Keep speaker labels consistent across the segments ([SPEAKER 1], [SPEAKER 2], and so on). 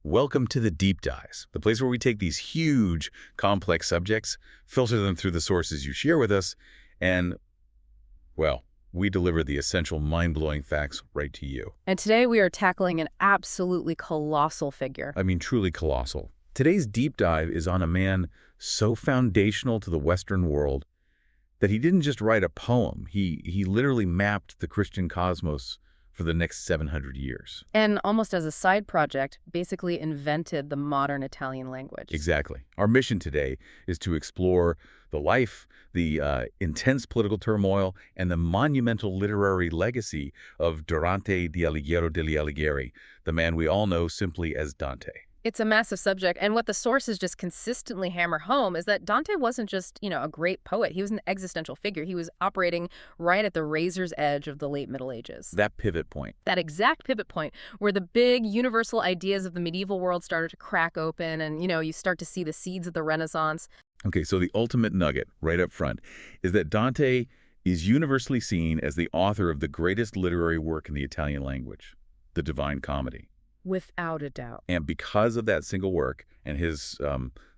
[SPEAKER 1] Welcome to the Deep Dives, the place where we take these huge, complex subjects, filter them through the sources you share with us, and, well, we deliver the essential mind-blowing facts right to you.
[SPEAKER 2] And today we are tackling an absolutely colossal figure.
[SPEAKER 1] I mean, truly colossal. Today's deep dive is on a man so foundational to the Western world that he didn't just write a poem. He literally mapped the Christian cosmos for the next 700 years.
[SPEAKER 2] And almost as a side project, basically invented the modern Italian language.
[SPEAKER 1] Exactly. Our mission today is to explore the life, the intense political turmoil, and the monumental literary legacy of Dante Alighieri, the man we all know simply as Dante.
[SPEAKER 2] It's a massive subject, and what the sources just consistently hammer home is that Dante wasn't just, a great poet. He was an existential figure. He was operating right at the razor's edge of the late Middle Ages.
[SPEAKER 1] That pivot point.
[SPEAKER 2] That exact pivot point where the big universal ideas of the medieval world started to crack open and, you start to see the seeds of the Renaissance.
[SPEAKER 1] Okay, so the ultimate nugget right up front is that Dante is universally seen as the author of the greatest literary work in the Italian language, the Divine Comedy.
[SPEAKER 2] Without a doubt.
[SPEAKER 1] And because of that single work and his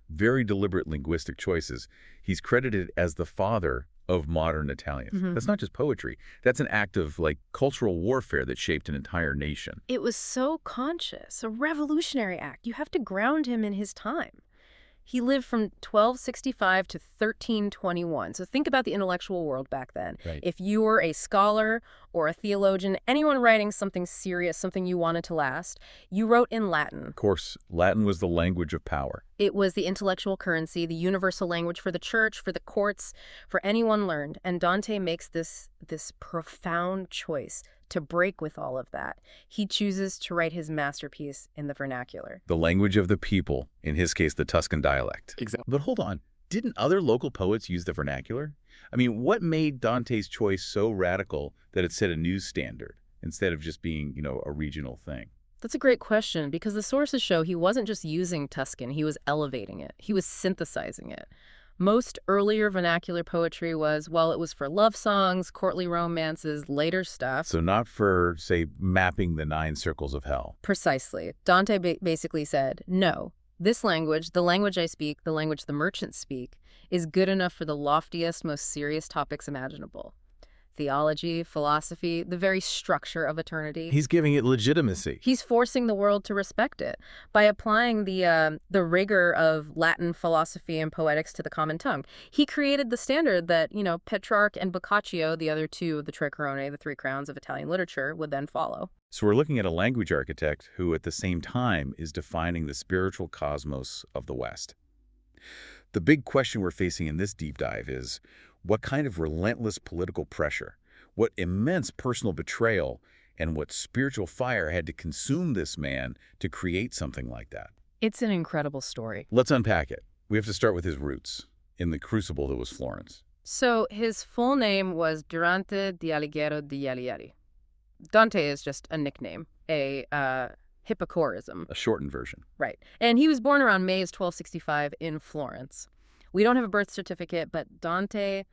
[SPEAKER 1] very deliberate linguistic choices, he's credited as the father of modern Italian.
[SPEAKER 2] Mm-hmm.
[SPEAKER 1] That's not just poetry. That's an act of cultural warfare that shaped an entire nation.
[SPEAKER 2] It was so conscious, a revolutionary act. You have to ground him in his time. He lived from 1265 to 1321. So think about the intellectual world back then.
[SPEAKER 1] Right.
[SPEAKER 2] If you were a scholar or a theologian, anyone writing something serious, something you wanted to last, you wrote in Latin.
[SPEAKER 1] Of course, Latin was the language of power.
[SPEAKER 2] It was the intellectual currency, the universal language for the church, for the courts, for anyone learned. And Dante makes this profound choice to break with all of that. He chooses to write his masterpiece in the vernacular.
[SPEAKER 1] The language of the people, in his case, the Tuscan dialect.
[SPEAKER 3] Exactly.
[SPEAKER 1] But hold on, didn't other local poets use the vernacular? I mean, what made Dante's choice so radical that it set a new standard instead of just being, a regional thing?
[SPEAKER 2] That's a great question because the sources show he wasn't just using Tuscan, he was elevating it. He was synthesizing it. Most earlier vernacular poetry was, it was for love songs, courtly romances, later stuff.
[SPEAKER 1] So not for, say, mapping the 9 circles of hell.
[SPEAKER 2] Precisely. Dante basically said, no, this language, the language I speak, the language the merchants speak, is good enough for the loftiest, most serious topics imaginable. Theology, philosophy, the very structure of eternity.
[SPEAKER 1] He's giving it legitimacy.
[SPEAKER 2] He's forcing the world to respect it by applying the rigor of Latin philosophy and poetics to the common tongue. He created the standard that, Petrarch and Boccaccio, the other two of the Tre Corone, the 3 crowns of Italian literature, would then follow.
[SPEAKER 1] So we're looking at a language architect who at the same time is defining the spiritual cosmos of the West. The big question we're facing in this deep dive is, what kind of relentless political pressure, what immense personal betrayal, and what spiritual fire had to consume this man to create something like that?
[SPEAKER 2] It's an incredible story.
[SPEAKER 1] Let's unpack it. We have to start with his roots, in the crucible that was Florence.
[SPEAKER 2] So his full name was Dante Alighieri. Dante is just a nickname, a hypocorism.
[SPEAKER 1] A shortened version.
[SPEAKER 2] Right. And he was born around May 1265 in Florence. We don't have a birth certificate, but Dante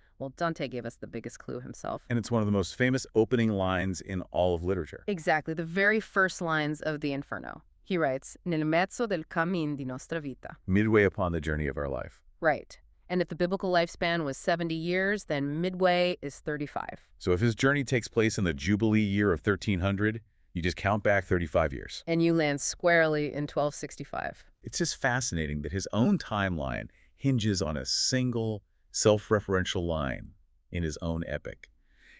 [SPEAKER 2] gave us the biggest clue himself.
[SPEAKER 1] And it's one of the most famous opening lines in all of literature.
[SPEAKER 2] Exactly, the very first lines of the Inferno. He writes, Nel mezzo del cammin di nostra vita.
[SPEAKER 1] Midway upon the journey of our life.
[SPEAKER 2] Right. And if the biblical lifespan was 70 years, then midway is 35.
[SPEAKER 1] So if his journey takes place in the Jubilee year of 1300, you just count back 35 years.
[SPEAKER 2] And you land squarely in 1265.
[SPEAKER 1] It's just fascinating that his own timeline hinges on a single self-referential line in his own epic.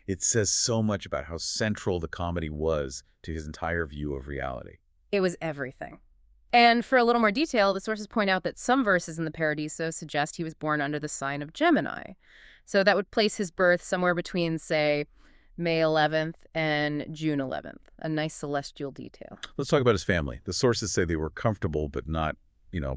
[SPEAKER 1] It says so much about how central the comedy was to his entire view of reality.
[SPEAKER 2] It was everything. And for a little more detail, the sources point out that some verses in the Paradiso suggest he was born under the sign of Gemini. So that would place his birth somewhere between, say, May 11th and June 11th. A nice celestial detail.
[SPEAKER 1] Let's talk about his family. The sources say they were comfortable but not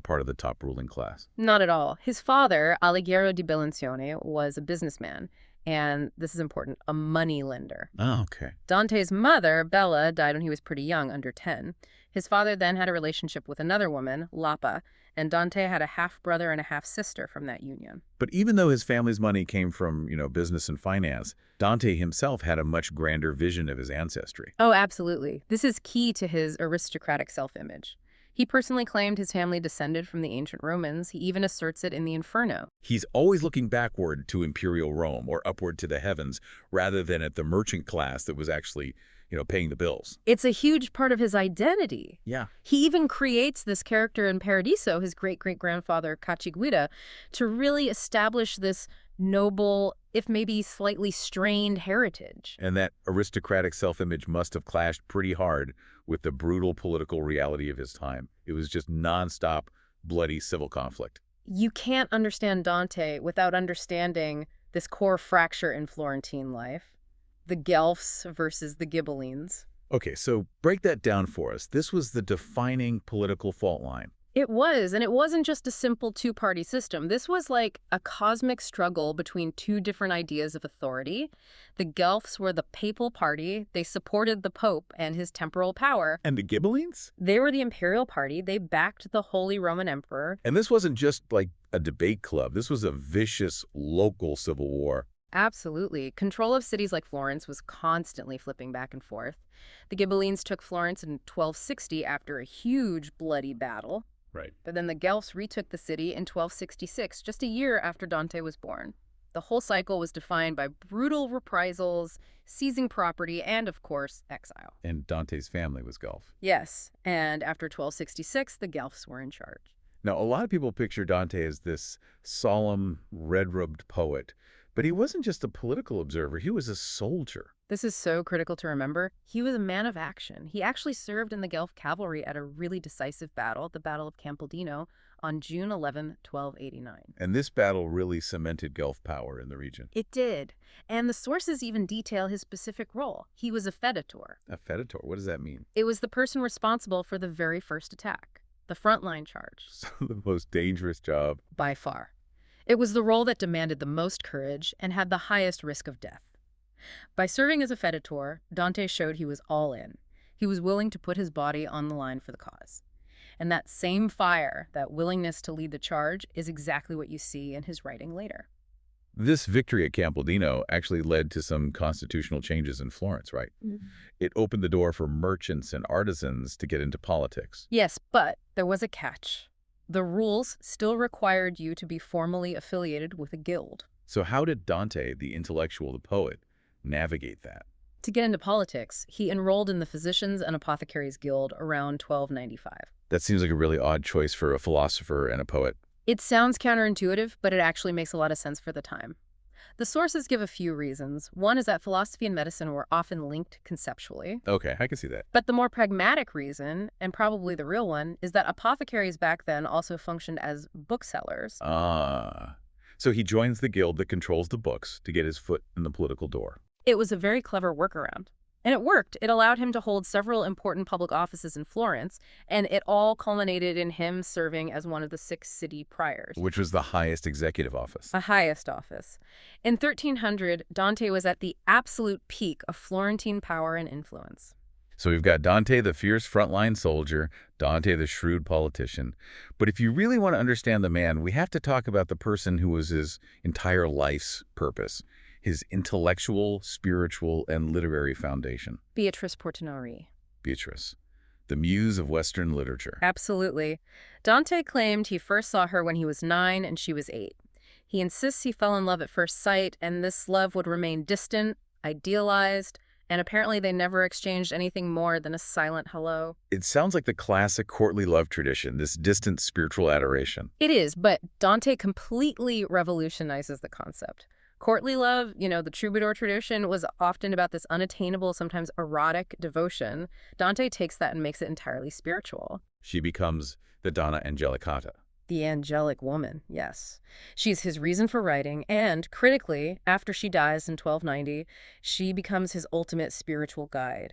[SPEAKER 1] part of the top ruling class.
[SPEAKER 2] Not at all. His father, Alighiero di Bellinzione, was a businessman, and this is important, a money lender.
[SPEAKER 1] Oh, okay.
[SPEAKER 2] Dante's mother, Bella, died when he was pretty young, under 10. His father then had a relationship with another woman, Lapa, and Dante had a half-brother and a half-sister from that union.
[SPEAKER 1] But even though his family's money came from, business and finance, Dante himself had a much grander vision of his ancestry.
[SPEAKER 2] Oh, absolutely. This is key to his aristocratic self-image. He personally claimed his family descended from the ancient Romans. He even asserts it in the Inferno.
[SPEAKER 1] He's always looking backward to imperial Rome or upward to the heavens rather than at the merchant class that was actually, paying the bills.
[SPEAKER 2] It's a huge part of his identity.
[SPEAKER 1] Yeah.
[SPEAKER 2] He even creates this character in Paradiso, his great-great-grandfather Cacciaguida, to really establish this noble, if maybe slightly strained heritage.
[SPEAKER 1] And that aristocratic self-image must have clashed pretty hard with the brutal political reality of his time. It was just nonstop, bloody civil conflict.
[SPEAKER 2] You can't understand Dante without understanding this core fracture in Florentine life. The Guelphs versus the Ghibellines.
[SPEAKER 1] Okay, so break that down for us. This was the defining political fault line.
[SPEAKER 2] It was, and it wasn't just a simple two-party system. This was like a cosmic struggle between two different ideas of authority. The Guelphs were the papal party. They supported the Pope and his temporal power.
[SPEAKER 1] And the Ghibellines?
[SPEAKER 2] They were the imperial party. They backed the Holy Roman Emperor.
[SPEAKER 1] And this wasn't just like a debate club. This was a vicious local civil war.
[SPEAKER 2] Absolutely. Control of cities like Florence was constantly flipping back and forth. The Ghibellines took Florence in 1260 after a huge bloody battle.
[SPEAKER 1] Right.
[SPEAKER 2] But then the Guelphs retook the city in 1266, just a year after Dante was born. The whole cycle was defined by brutal reprisals, seizing property, and, of course, exile.
[SPEAKER 1] And Dante's family was Guelph.
[SPEAKER 2] Yes, and after 1266, the Guelphs were in charge.
[SPEAKER 1] Now, a lot of people picture Dante as this solemn, red-robed poet. But he wasn't just a political observer, he was a soldier.
[SPEAKER 2] This is so critical to remember. He was a man of action. He actually served in the Guelph cavalry at a really decisive battle, the Battle of Campaldino, on June 11, 1289.
[SPEAKER 1] And this battle really cemented Guelph power in the region.
[SPEAKER 2] It did. And the sources even detail his specific role. He was a feditor.
[SPEAKER 1] A feditor? What does that mean?
[SPEAKER 2] It was the person responsible for the very first attack, the frontline charge.
[SPEAKER 1] So the most dangerous job.
[SPEAKER 2] By far. It was the role that demanded the most courage and had the highest risk of death. By serving as a feditor, Dante showed he was all in. He was willing to put his body on the line for the cause. And that same fire, that willingness to lead the charge, is exactly what you see in his writing later.
[SPEAKER 1] This victory at Campaldino actually led to some constitutional changes in Florence, right?
[SPEAKER 2] Mm-hmm.
[SPEAKER 1] It opened the door for merchants and artisans to get into politics.
[SPEAKER 2] Yes, but there was a catch. The rules still required you to be formally affiliated with a guild.
[SPEAKER 1] So how did Dante, the intellectual, the poet, navigate that?
[SPEAKER 2] To get into politics, he enrolled in the Physicians and Apothecaries Guild around 1295.
[SPEAKER 1] That seems like a really odd choice for a philosopher and a poet.
[SPEAKER 2] It sounds counterintuitive, but it actually makes a lot of sense for the time. The sources give a few reasons. One is that philosophy and medicine were often linked conceptually.
[SPEAKER 1] Okay, I can see that.
[SPEAKER 2] But the more pragmatic reason, and probably the real one, is that apothecaries back then also functioned as booksellers.
[SPEAKER 1] So he joins the guild that controls the books to get his foot in the political door.
[SPEAKER 2] It was a very clever workaround. And it worked. It allowed him to hold several important public offices in Florence, and it all culminated in him serving as one of the 6 city priors.
[SPEAKER 1] Which was the highest executive office.
[SPEAKER 2] A highest office. In 1300, Dante was at the absolute peak of Florentine power and influence.
[SPEAKER 1] So we've got Dante, the fierce frontline soldier, Dante, the shrewd politician. But if you really want to understand the man, we have to talk about the person who was his entire life's purpose. His intellectual, spiritual, and literary foundation.
[SPEAKER 2] Beatrice Portinari.
[SPEAKER 1] Beatrice, the muse of Western literature.
[SPEAKER 2] Absolutely. Dante claimed he first saw her when he was 9 and she was 8. He insists he fell in love at first sight, and this love would remain distant, idealized, and apparently they never exchanged anything more than a silent hello.
[SPEAKER 1] It sounds like the classic courtly love tradition, this distant spiritual adoration.
[SPEAKER 2] It is, but Dante completely revolutionizes the concept. Courtly love, the troubadour tradition, was often about this unattainable, sometimes erotic devotion. Dante takes that and makes it entirely spiritual.
[SPEAKER 1] She becomes the Donna Angelicata.
[SPEAKER 2] The angelic woman, yes. She's his reason for writing, and critically, after she dies in 1290, she becomes his ultimate spiritual guide.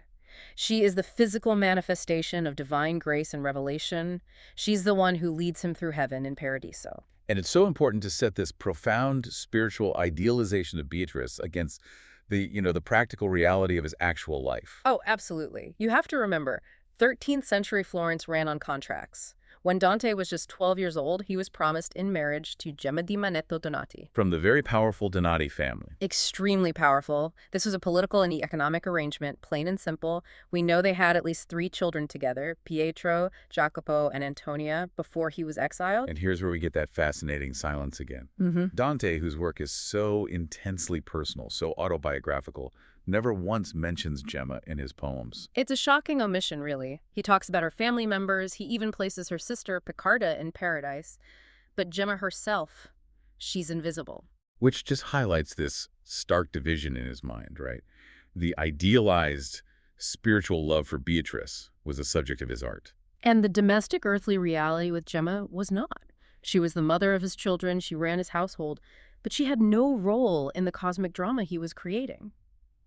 [SPEAKER 2] She is the physical manifestation of divine grace and revelation. She's the one who leads him through heaven in Paradiso.
[SPEAKER 1] And it's so important to set this profound spiritual idealization of Beatrice against the practical reality of his actual life.
[SPEAKER 2] Oh, absolutely. You have to remember, 13th century Florence ran on contracts. When Dante was just 12 years old, he was promised in marriage to Gemma di Manetto Donati.
[SPEAKER 1] From the very powerful Donati family.
[SPEAKER 2] Extremely powerful. This was a political and economic arrangement, plain and simple. We know they had at least 3 children together, Pietro, Jacopo, and Antonia, before he was exiled.
[SPEAKER 1] And here's where we get that fascinating silence again. Dante, whose work is so intensely personal, so autobiographical, never once mentions Gemma in his poems.
[SPEAKER 2] It's a shocking omission, really. He talks about her family members. He even places her sister, Piccarda, in paradise. But Gemma herself, she's invisible.
[SPEAKER 1] Which just highlights this stark division in his mind, right? The idealized spiritual love for Beatrice was the subject of his art.
[SPEAKER 2] And the domestic earthly reality with Gemma was not. She was the mother of his children, she ran his household, but she had no role in the cosmic drama he was creating.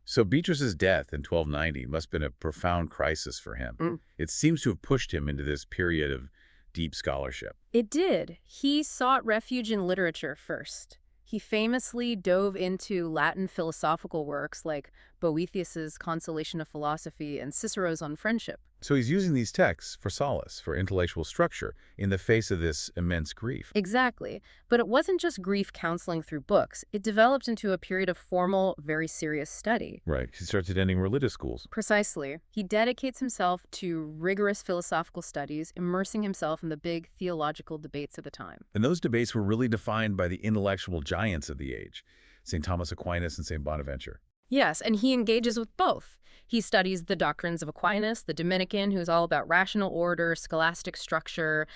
[SPEAKER 1] So Beatrice's death in 1290 must have been a profound crisis for him. It seems to have pushed him into this period of deep scholarship.
[SPEAKER 2] It did. He sought refuge in literature first. He famously dove into Latin philosophical works like Boethius's Consolation of Philosophy and Cicero's On Friendship.
[SPEAKER 1] So he's using these texts for solace, for intellectual structure, in the face of this immense grief.
[SPEAKER 2] Exactly. But it wasn't just grief counseling through books. It developed into a period of formal, very serious study.
[SPEAKER 1] Right. He starts attending religious schools.
[SPEAKER 2] Precisely. He dedicates himself to rigorous philosophical studies, immersing himself in the big theological debates of the time.
[SPEAKER 1] And those debates were really defined by the intellectual giants of the age, St. Thomas Aquinas and St. Bonaventure.
[SPEAKER 2] Yes, and he engages with both. He studies the doctrines of Aquinas, the Dominican, who's all about rational order, scholastic structure,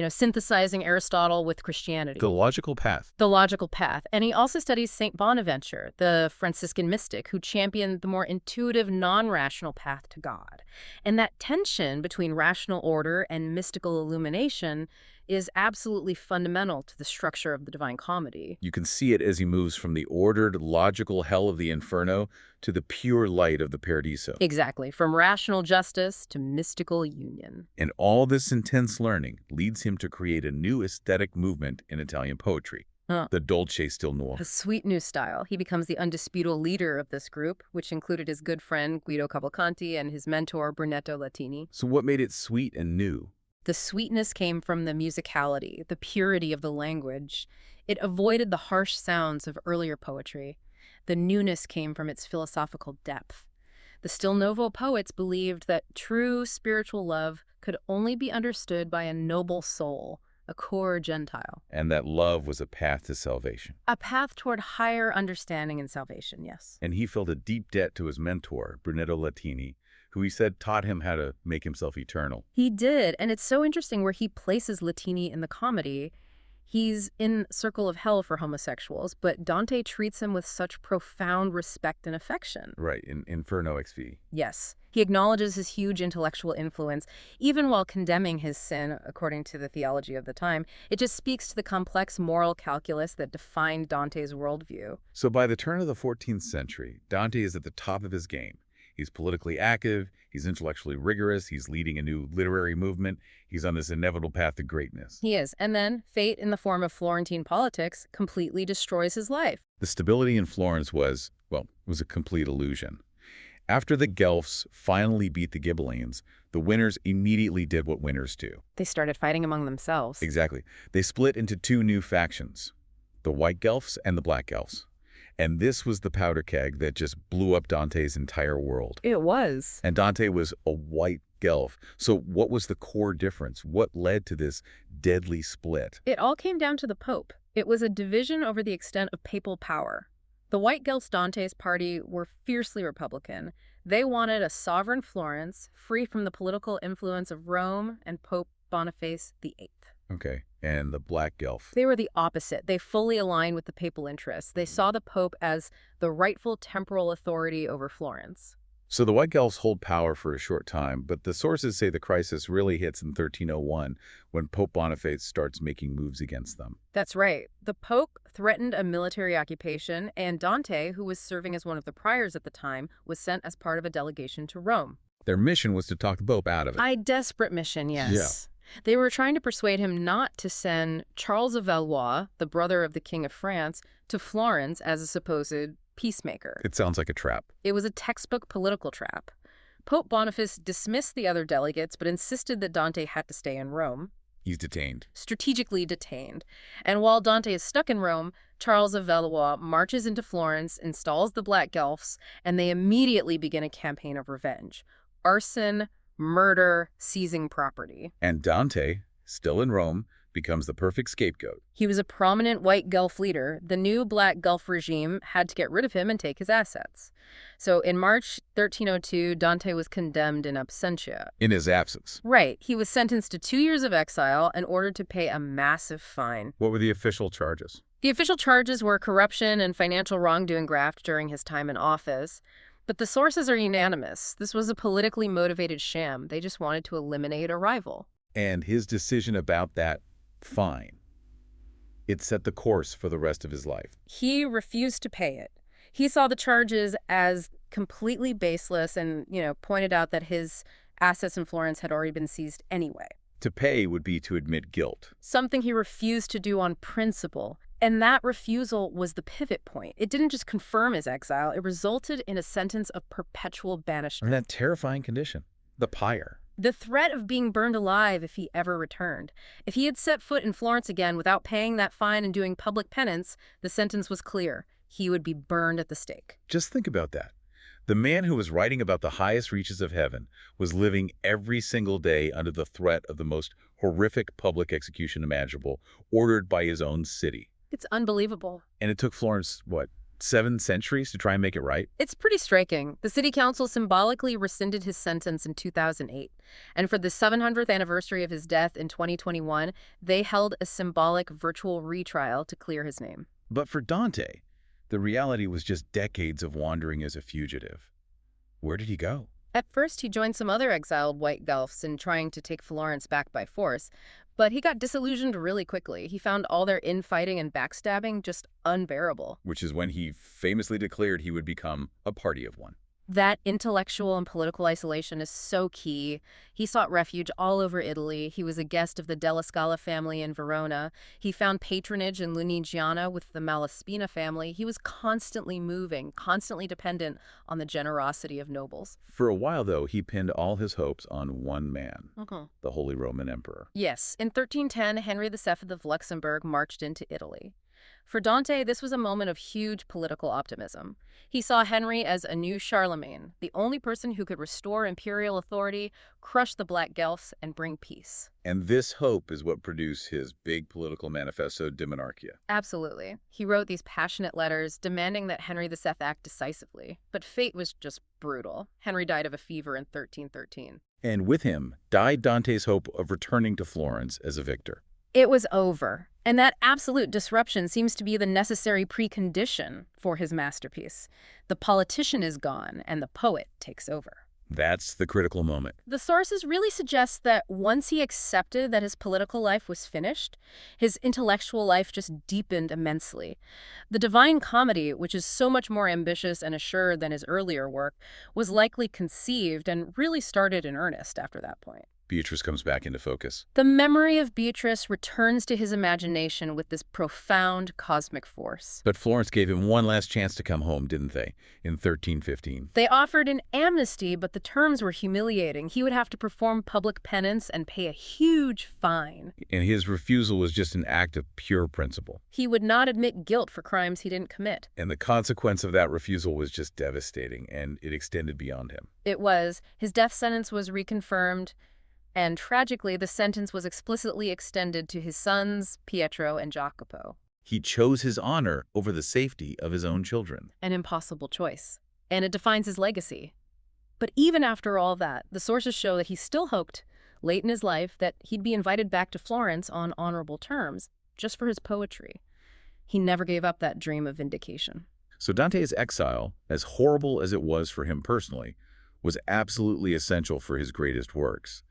[SPEAKER 2] synthesizing Aristotle with Christianity.
[SPEAKER 1] The logical path.
[SPEAKER 2] The logical path. And he also studies St. Bonaventure, the Franciscan mystic, who championed the more intuitive, non-rational path to God. And that tension between rational order and mystical illumination is absolutely fundamental to the structure of the Divine Comedy.
[SPEAKER 1] You can see it as he moves from the ordered, logical hell of the Inferno to the pure light of the Paradiso.
[SPEAKER 2] Exactly, from rational justice to mystical union.
[SPEAKER 1] And all this intense learning leads him to create a new aesthetic movement in Italian poetry, the dolce stil nuovo.
[SPEAKER 2] A sweet new style. He becomes the undisputable leader of this group, which included his good friend Guido Cavalcanti and his mentor Brunetto Latini.
[SPEAKER 1] So what made it sweet and new?
[SPEAKER 2] The sweetness came from the musicality, the purity of the language. It avoided the harsh sounds of earlier poetry. The newness came from its philosophical depth. The Stil Novo poets believed that true spiritual love could only be understood by a noble soul, a core Gentile.
[SPEAKER 1] And that love was a path to salvation.
[SPEAKER 2] A path toward higher understanding and salvation, yes.
[SPEAKER 1] And he felt a deep debt to his mentor, Brunetto Latini, who he said taught him how to make himself eternal.
[SPEAKER 2] He did, and it's so interesting where he places Latini in the comedy. He's in Circle of Hell for homosexuals, but Dante treats him with such profound respect and affection.
[SPEAKER 1] Right, in Inferno XV.
[SPEAKER 2] Yes. He acknowledges his huge intellectual influence, even while condemning his sin, according to the theology of the time. It just speaks to the complex moral calculus that defined Dante's worldview.
[SPEAKER 1] So by the turn of the 14th century, Dante is at the top of his game. He's politically active, he's intellectually rigorous, he's leading a new literary movement, he's on this inevitable path to greatness.
[SPEAKER 2] He is. And then fate, in the form of Florentine politics, completely destroys his life.
[SPEAKER 1] The stability in Florence was a complete illusion. After the Guelphs finally beat the Ghibellines, the winners immediately did what winners do.
[SPEAKER 2] They started fighting among themselves.
[SPEAKER 1] Exactly. They split into 2 new factions, the White Guelphs and the Black Guelphs. And this was the powder keg that just blew up Dante's entire world.
[SPEAKER 2] It was.
[SPEAKER 1] And Dante was a White Guelph. So what was the core difference? What led to this deadly split?
[SPEAKER 2] It all came down to the Pope. It was a division over the extent of papal power. The White Guelphs, Dante's party, were fiercely Republican. They wanted a sovereign Florence, free from the political influence of Rome and Pope Boniface VIII.
[SPEAKER 1] Okay. And the Black Guelph?
[SPEAKER 2] They were the opposite. They fully aligned with the papal interests. They saw the Pope as the rightful temporal authority over Florence.
[SPEAKER 1] So the White Guelphs hold power for a short time, but the sources say the crisis really hits in 1301 when Pope Boniface starts making moves against them.
[SPEAKER 2] That's right. The Pope threatened a military occupation, and Dante, who was serving as one of the priors at the time, was sent as part of a delegation to Rome.
[SPEAKER 1] Their mission was to talk the Pope out of it.
[SPEAKER 2] A desperate mission, yes.
[SPEAKER 1] Yeah.
[SPEAKER 2] They were trying to persuade him not to send Charles of Valois, the brother of the King of France, to Florence as a supposed peacemaker.
[SPEAKER 1] It sounds like a trap.
[SPEAKER 2] It was a textbook political trap. Pope Boniface dismissed the other delegates, but insisted that Dante had to stay in Rome.
[SPEAKER 1] He's detained.
[SPEAKER 2] Strategically detained. And while Dante is stuck in Rome, Charles of Valois marches into Florence, installs the Black Guelphs, and they immediately begin a campaign of revenge. Arson, murder, seizing property.
[SPEAKER 1] And Dante, still in Rome, becomes the perfect scapegoat.
[SPEAKER 2] He was a prominent white Guelph leader. The new Black Guelph regime had to get rid of him and take his assets. So in March 1302, Dante was condemned in absentia.
[SPEAKER 1] In his absence.
[SPEAKER 2] Right. He was sentenced to 2 years of exile and ordered to pay a massive fine.
[SPEAKER 1] What were the official charges?
[SPEAKER 2] The official charges were corruption and financial wrongdoing graft during his time in office. But the sources are unanimous. This was a politically motivated sham. They just wanted to eliminate a rival.
[SPEAKER 1] And his decision about that fine, it set the course for the rest of his life.
[SPEAKER 2] He refused to pay it. He saw the charges as completely baseless and, pointed out that his assets in Florence had already been seized anyway.
[SPEAKER 1] To pay would be to admit guilt.
[SPEAKER 2] Something he refused to do on principle. And that refusal was the pivot point. It didn't just confirm his exile, it resulted in a sentence of perpetual banishment.
[SPEAKER 1] And that terrifying condition, the pyre.
[SPEAKER 2] The threat of being burned alive if he ever returned. If he had set foot in Florence again without paying that fine and doing public penance, the sentence was clear. He would be burned at the stake.
[SPEAKER 1] Just think about that. The man who was writing about the highest reaches of heaven was living every single day under the threat of the most horrific public execution imaginable, ordered by his own city.
[SPEAKER 2] It's unbelievable.
[SPEAKER 1] And it took Florence, 7 centuries to try and make it right?
[SPEAKER 2] It's pretty striking. The city council symbolically rescinded his sentence in 2008. And for the 700th anniversary of his death in 2021, they held a symbolic virtual retrial to clear his name.
[SPEAKER 1] But for Dante, the reality was just decades of wandering as a fugitive. Where did he go?
[SPEAKER 2] At first, he joined some other exiled white Guelphs in trying to take Florence back by force, but he got disillusioned really quickly. He found all their infighting and backstabbing just unbearable.
[SPEAKER 1] Which is when he famously declared he would become a party of one.
[SPEAKER 2] That intellectual and political isolation is so key. He sought refuge all over Italy. He was a guest of the Della Scala family in Verona. He found patronage in Lunigiana with the Malaspina family. He was constantly moving, constantly dependent on the generosity of nobles.
[SPEAKER 1] For a while, though, he pinned all his hopes on one man,
[SPEAKER 2] Okay.
[SPEAKER 1] the Holy Roman Emperor.
[SPEAKER 2] Yes, in 1310, Henry VII of Luxembourg marched into Italy. For Dante, this was a moment of huge political optimism. He saw Henry as a new Charlemagne, the only person who could restore imperial authority, crush the Black Guelphs, and bring peace.
[SPEAKER 1] And this hope is what produced his big political manifesto, De Monarchia.
[SPEAKER 2] Absolutely. He wrote these passionate letters demanding that Henry VII act decisively. But fate was just brutal. Henry died of a fever in 1313.
[SPEAKER 1] And with him died Dante's hope of returning to Florence as a victor.
[SPEAKER 2] It was over. And that absolute disruption seems to be the necessary precondition for his masterpiece. The politician is gone, and the poet takes over.
[SPEAKER 1] That's the critical moment.
[SPEAKER 2] The sources really suggest that once he accepted that his political life was finished, his intellectual life just deepened immensely. The Divine Comedy, which is so much more ambitious and assured than his earlier work, was likely conceived and really started in earnest after that point.
[SPEAKER 1] Beatrice comes back into focus.
[SPEAKER 2] The memory of Beatrice returns to his imagination with this profound cosmic force.
[SPEAKER 1] But Florence gave him one last chance to come home, didn't they, in 1315?
[SPEAKER 2] They offered an amnesty, but the terms were humiliating. He would have to perform public penance and pay a huge fine.
[SPEAKER 1] And his refusal was just an act of pure principle.
[SPEAKER 2] He would not admit guilt for crimes he didn't commit.
[SPEAKER 1] And the consequence of that refusal was just devastating, and it extended beyond him.
[SPEAKER 2] It was. His death sentence was reconfirmed. And tragically, the sentence was explicitly extended to his sons, Pietro and Jacopo.
[SPEAKER 1] He chose his honor over the safety of his own children.
[SPEAKER 2] An impossible choice. And it defines his legacy. But even after all that, the sources show that he still hoped, late in his life, that he'd be invited back to Florence on honorable terms, just for his poetry. He never gave up that dream of vindication.
[SPEAKER 1] So Dante's exile, as horrible as it was for him personally, was absolutely essential for his greatest works.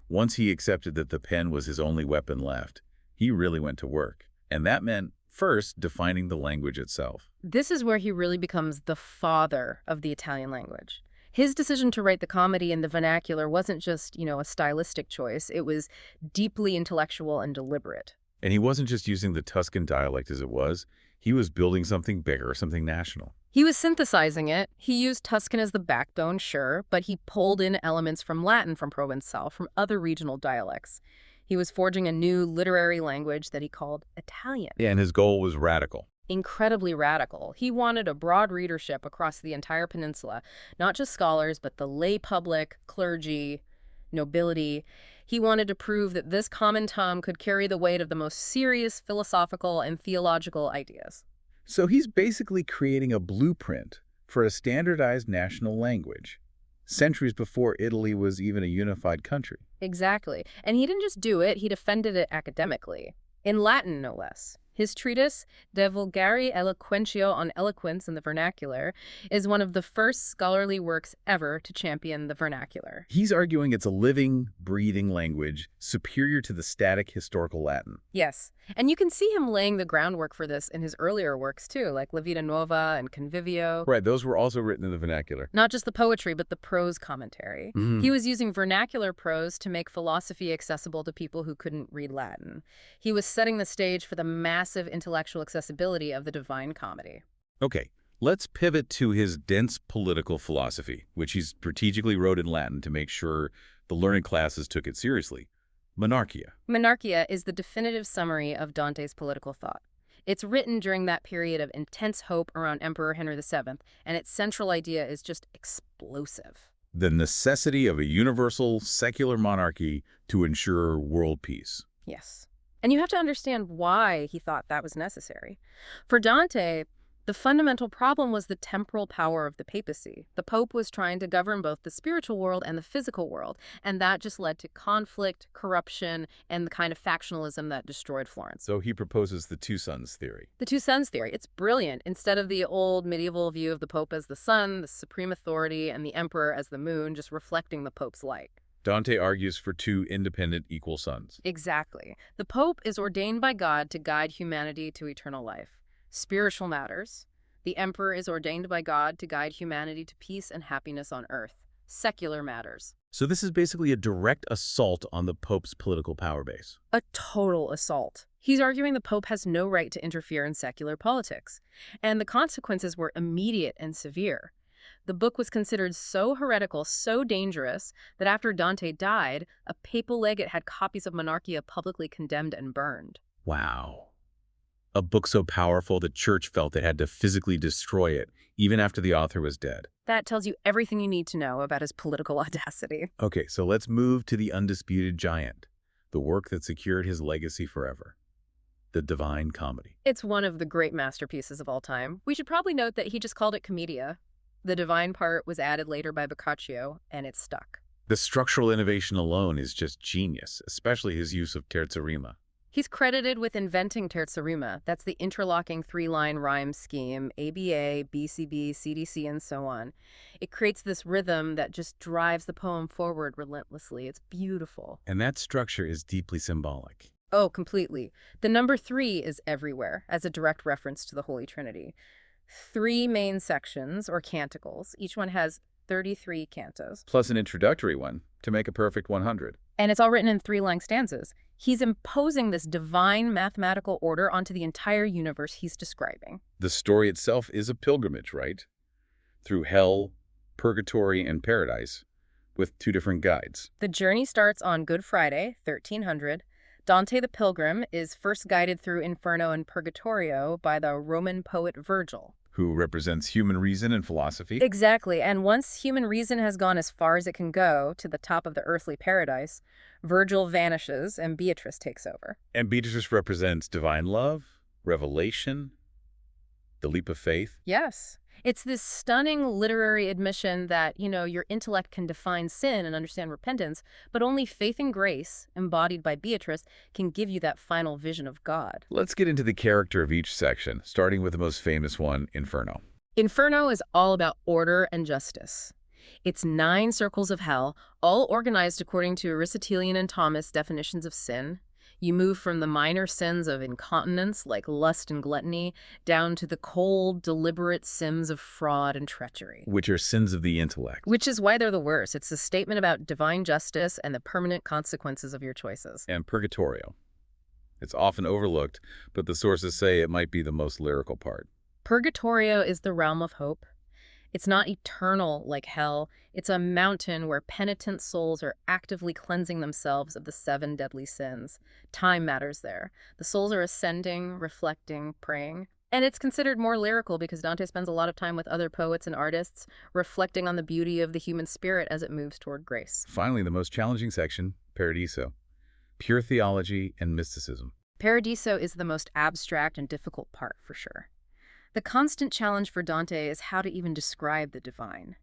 [SPEAKER 1] Once he accepted that the pen was his only weapon left, he really went to work. And that meant, first, defining the language itself.
[SPEAKER 2] This is where he really becomes the father of the Italian language. His decision to write the comedy in the vernacular wasn't just, a stylistic choice. It was deeply intellectual and deliberate.
[SPEAKER 1] And he wasn't just using the Tuscan dialect as it was. He was building something bigger, something national.
[SPEAKER 2] He was synthesizing it. He used Tuscan as the backbone, sure, but he pulled in elements from Latin, from Provençal, from other regional dialects. He was forging a new literary language that he called Italian.
[SPEAKER 1] Yeah, and his goal was radical.
[SPEAKER 2] Incredibly radical. He wanted a broad readership across the entire peninsula, not just scholars, but the lay public, clergy, nobility. He wanted to prove that this common tongue could carry the weight of the most serious philosophical and theological ideas.
[SPEAKER 1] So he's basically creating a blueprint for a standardized national language, centuries before Italy was even a unified country.
[SPEAKER 2] Exactly. And he didn't just do it, he defended it academically. In Latin, no less. His treatise, De Vulgari Eloquentia on eloquence in the vernacular, is one of the first scholarly works ever to champion the vernacular.
[SPEAKER 1] He's arguing it's a living, breathing language superior to the static historical Latin.
[SPEAKER 2] Yes, and you can see him laying the groundwork for this in his earlier works too, like La Vita Nuova and Convivio.
[SPEAKER 1] Right, those were also written in the vernacular.
[SPEAKER 2] Not just the poetry, but the prose commentary. He was using vernacular prose to make philosophy accessible to people who couldn't read Latin. He was setting the stage for the massive intellectual accessibility of the Divine Comedy.
[SPEAKER 1] Okay, let's pivot to his dense political philosophy, which he strategically wrote in Latin to make sure the learned classes took it seriously. Monarchia.
[SPEAKER 2] Monarchia is the definitive summary of Dante's political thought. It's written during that period of intense hope around Emperor Henry VII, and its central idea is just explosive.
[SPEAKER 1] The necessity of a universal, secular monarchy to ensure world peace.
[SPEAKER 2] Yes. And you have to understand why he thought that was necessary. For Dante, the fundamental problem was the temporal power of the papacy. The Pope was trying to govern both the spiritual world and the physical world, and that just led to conflict, corruption, and the kind of factionalism that destroyed Florence.
[SPEAKER 1] So he proposes the two sons theory.
[SPEAKER 2] The two suns theory, it's brilliant. Instead of the old medieval view of the Pope as the sun, the supreme authority, and the emperor as the moon, just reflecting the Pope's light.
[SPEAKER 1] Dante argues for two independent equal sons.
[SPEAKER 2] Exactly. The Pope is ordained by God to guide humanity to eternal life. Spiritual matters. The Emperor is ordained by God to guide humanity to peace and happiness on earth. Secular matters.
[SPEAKER 1] So this is basically a direct assault on the Pope's political power base.
[SPEAKER 2] A total assault. He's arguing the Pope has no right to interfere in secular politics. And the consequences were immediate and severe. The book was considered so heretical, so dangerous, that after Dante died, a papal legate had copies of Monarchia publicly condemned and burned.
[SPEAKER 1] Wow. A book so powerful the church felt it had to physically destroy it, even after the author was dead.
[SPEAKER 2] That tells you everything you need to know about his political audacity.
[SPEAKER 1] Okay, so let's move to the undisputed giant, the work that secured his legacy forever. The Divine Comedy.
[SPEAKER 2] It's one of the great masterpieces of all time. We should probably note that he just called it Commedia. The divine part was added later by Boccaccio, and it stuck.
[SPEAKER 1] The structural innovation alone is just genius, especially his use of terza rima.
[SPEAKER 2] He's credited with inventing terza rima. That's the interlocking three-line rhyme scheme, ABA, BCB, CDC, and so on. It creates this rhythm that just drives the poem forward relentlessly. It's beautiful.
[SPEAKER 1] And that structure is deeply symbolic.
[SPEAKER 2] Oh, completely. The number 3 is everywhere, as a direct reference to the Holy Trinity. 3 main sections, or canticles. Each one has 33 cantos.
[SPEAKER 1] Plus an introductory one, to make a perfect 100.
[SPEAKER 2] And it's all written in 3-line stanzas. He's imposing this divine mathematical order onto the entire universe he's describing.
[SPEAKER 1] The story itself is a pilgrimage, right? Through hell, purgatory, and paradise, with 2 different guides.
[SPEAKER 2] The journey starts on Good Friday, 1300. Dante the Pilgrim is first guided through Inferno and Purgatorio by the Roman poet Virgil,
[SPEAKER 1] who represents human reason and philosophy.
[SPEAKER 2] Exactly, and once human reason has gone as far as it can go to the top of the earthly paradise, Virgil vanishes and Beatrice takes over.
[SPEAKER 1] And Beatrice represents divine love, revelation, the leap of faith.
[SPEAKER 2] Yes. It's this stunning literary admission that, your intellect can define sin and understand repentance, but only faith and grace, embodied by Beatrice, can give you that final vision of God.
[SPEAKER 1] Let's get into the character of each section, starting with the most famous one, Inferno.
[SPEAKER 2] Inferno is all about order and justice. It's 9 circles of hell, all organized according to Aristotelian and Thomas definitions of sin. You move from the minor sins of incontinence, like lust and gluttony, down to the cold, deliberate sins of fraud and treachery.
[SPEAKER 1] Which are sins of the intellect.
[SPEAKER 2] Which is why they're the worst. It's a statement about divine justice and the permanent consequences of your choices.
[SPEAKER 1] And Purgatorio. It's often overlooked, but the sources say it might be the most lyrical part.
[SPEAKER 2] Purgatorio is the realm of hope. It's not eternal like hell. It's a mountain where penitent souls are actively cleansing themselves of the 7 deadly sins. Time matters there. The souls are ascending, reflecting, praying. And it's considered more lyrical because Dante spends a lot of time with other poets and artists, reflecting on the beauty of the human spirit as it moves toward grace.
[SPEAKER 1] Finally, the most challenging section, Paradiso. Pure theology and mysticism.
[SPEAKER 2] Paradiso is the most abstract and difficult part, for sure. The constant challenge for Dante is how to even describe the divine.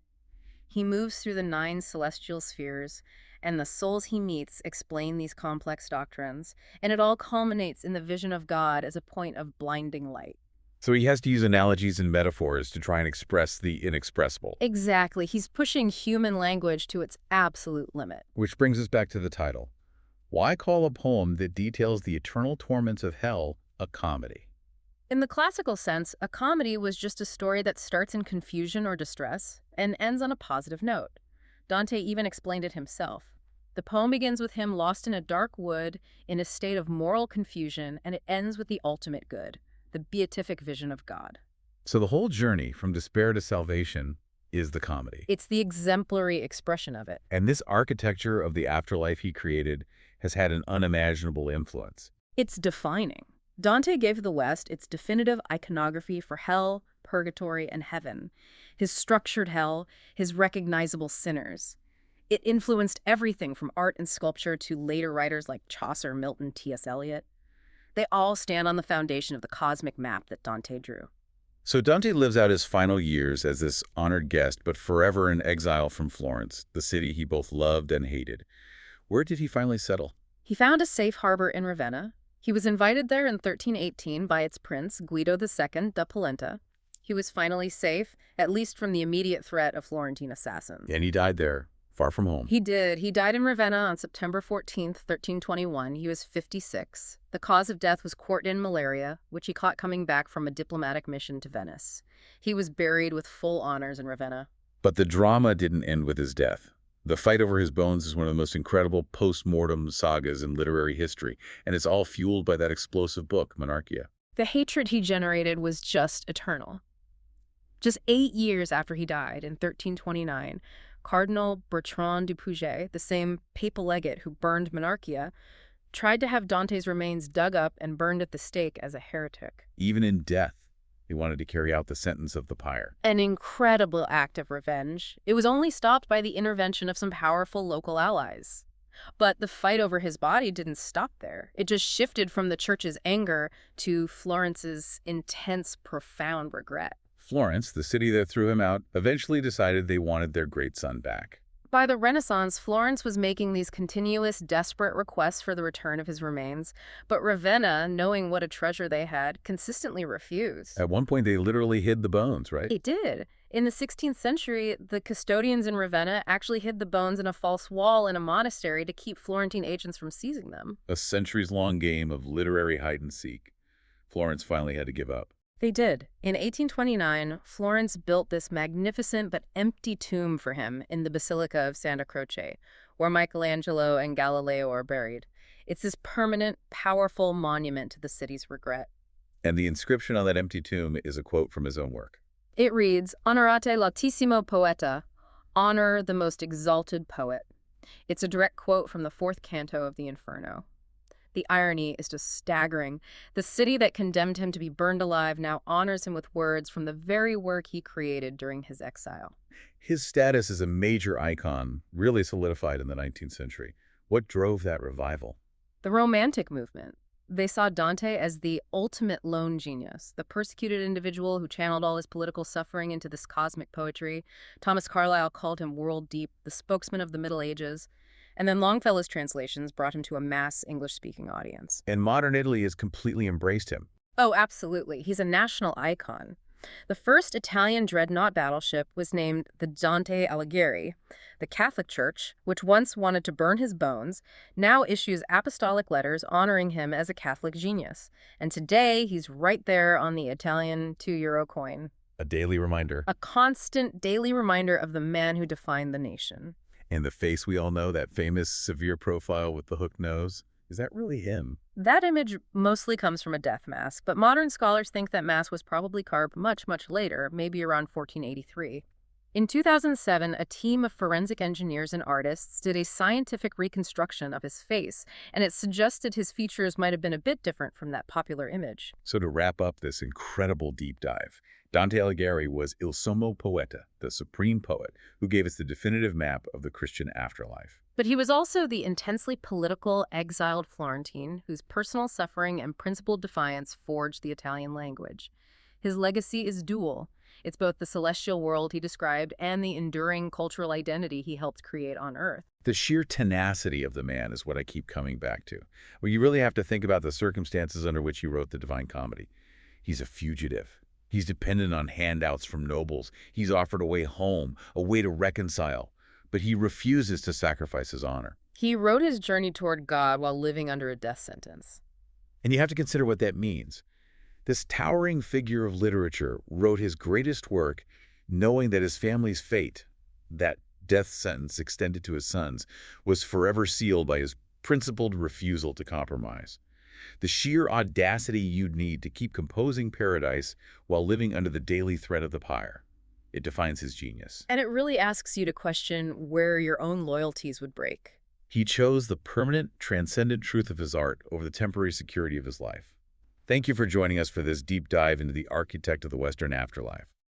[SPEAKER 2] He moves through the 9 celestial spheres, and the souls he meets explain these complex doctrines, and it all culminates in the vision of God as a point of blinding light.
[SPEAKER 1] So he has to use analogies and metaphors to try and express the inexpressible.
[SPEAKER 2] Exactly. He's pushing human language to its absolute limit.
[SPEAKER 1] Which brings us back to the title. Why call a poem that details the eternal torments of hell a comedy?
[SPEAKER 2] In the classical sense, a comedy was just a story that starts in confusion or distress and ends on a positive note. Dante even explained it himself. The poem begins with him lost in a dark wood in a state of moral confusion, and it ends with the ultimate good, the beatific vision of God.
[SPEAKER 1] So the whole journey from despair to salvation is the comedy.
[SPEAKER 2] It's the exemplary expression of it.
[SPEAKER 1] And this architecture of the afterlife he created has had an unimaginable influence.
[SPEAKER 2] It's defining. Dante gave the West its definitive iconography for hell, purgatory, and heaven. His structured hell, his recognizable sinners. It influenced everything from art and sculpture to later writers like Chaucer, Milton, T.S. Eliot. They all stand on the foundation of the cosmic map that Dante drew.
[SPEAKER 1] So Dante lives out his final years as this honored guest, but forever in exile from Florence, the city he both loved and hated. Where did he finally settle?
[SPEAKER 2] He found a safe harbor in Ravenna. He was invited there in 1318 by its prince, Guido II da Polenta. He was finally safe, at least from the immediate threat of Florentine assassins.
[SPEAKER 1] And he died there, far from home.
[SPEAKER 2] He did. He died in Ravenna on September 14th, 1321. He was 56. The cause of death was quartan malaria, which he caught coming back from a diplomatic mission to Venice. He was buried with full honors in Ravenna.
[SPEAKER 1] But the drama didn't end with his death. The fight over his bones is one of the most incredible post-mortem sagas in literary history, and it's all fueled by that explosive book, Monarchia.
[SPEAKER 2] The hatred he generated was just eternal. Just 8 years after he died, in 1329, Cardinal Bertrand du Pouget, the same papal legate who burned Monarchia, tried to have Dante's remains dug up and burned at the stake as a heretic.
[SPEAKER 1] Even in death, he wanted to carry out the sentence of the pyre.
[SPEAKER 2] An incredible act of revenge. It was only stopped by the intervention of some powerful local allies. But the fight over his body didn't stop there. It just shifted from the church's anger to Florence's intense, profound regret.
[SPEAKER 1] Florence, the city that threw him out, eventually decided they wanted their great son back.
[SPEAKER 2] By the Renaissance, Florence was making these continuous, desperate requests for the return of his remains, but Ravenna, knowing what a treasure they had, consistently refused.
[SPEAKER 1] At one point, they literally hid the bones, right?
[SPEAKER 2] It did. In the 16th century, the custodians in Ravenna actually hid the bones in a false wall in a monastery to keep Florentine agents from seizing them.
[SPEAKER 1] A centuries-long game of literary hide-and-seek. Florence finally had to give up.
[SPEAKER 2] They did. In 1829, Florence built this magnificent but empty tomb for him in the Basilica of Santa Croce, where Michelangelo and Galileo are buried. It's this permanent, powerful monument to the city's regret.
[SPEAKER 1] And the inscription on that empty tomb is a quote from his own work.
[SPEAKER 2] It reads, Honorate l'altissimo poeta, honor the most exalted poet. It's a direct quote from the 4th canto of the Inferno. The irony is just staggering. The city that condemned him to be burned alive now honors him with words from the very work he created during his exile.
[SPEAKER 1] His status as a major icon really solidified in the 19th century. What drove that revival?
[SPEAKER 2] The Romantic movement. They saw Dante as the ultimate lone genius, the persecuted individual who channeled all his political suffering into this cosmic poetry. Thomas Carlyle called him world deep, the spokesman of the Middle Ages. And then Longfellow's translations brought him to a mass English-speaking audience.
[SPEAKER 1] And modern Italy has completely embraced him.
[SPEAKER 2] Oh, absolutely. He's a national icon. The first Italian dreadnought battleship was named the Dante Alighieri. The Catholic Church, which once wanted to burn his bones, now issues apostolic letters honoring him as a Catholic genius. And today, he's right there on the Italian €2 coin.
[SPEAKER 1] A daily reminder.
[SPEAKER 2] A constant daily reminder of the man who defined the nation.
[SPEAKER 1] And the face we all know, that famous severe profile with the hooked nose, is that really him?
[SPEAKER 2] That image mostly comes from a death mask, but modern scholars think that mask was probably carved much, much later, maybe around 1483. In 2007, a team of forensic engineers and artists did a scientific reconstruction of his face, and it suggested his features might have been a bit different from that popular image.
[SPEAKER 1] So to wrap up this incredible deep dive, Dante Alighieri was Il Sommo Poeta, the supreme poet, who gave us the definitive map of the Christian afterlife.
[SPEAKER 2] But he was also the intensely political, exiled Florentine whose personal suffering and principled defiance forged the Italian language. His legacy is dual. It's both the celestial world he described and the enduring cultural identity he helped create on Earth.
[SPEAKER 1] The sheer tenacity of the man is what I keep coming back to. Well, you really have to think about the circumstances under which he wrote the Divine Comedy. He's a fugitive. He's dependent on handouts from nobles. He's offered a way home, a way to reconcile. But he refuses to sacrifice his honor.
[SPEAKER 2] He wrote his journey toward God while living under a death sentence.
[SPEAKER 1] And you have to consider what that means. This towering figure of literature wrote his greatest work knowing that his family's fate, that death sentence extended to his sons, was forever sealed by his principled refusal to compromise. The sheer audacity you'd need to keep composing Paradise while living under the daily threat of the pyre. It defines his genius.
[SPEAKER 2] And it really asks you to question where your own loyalties would break.
[SPEAKER 1] He chose the permanent, transcendent truth of his art over the temporary security of his life. Thank you for joining us for this deep dive into the architect of the Western afterlife.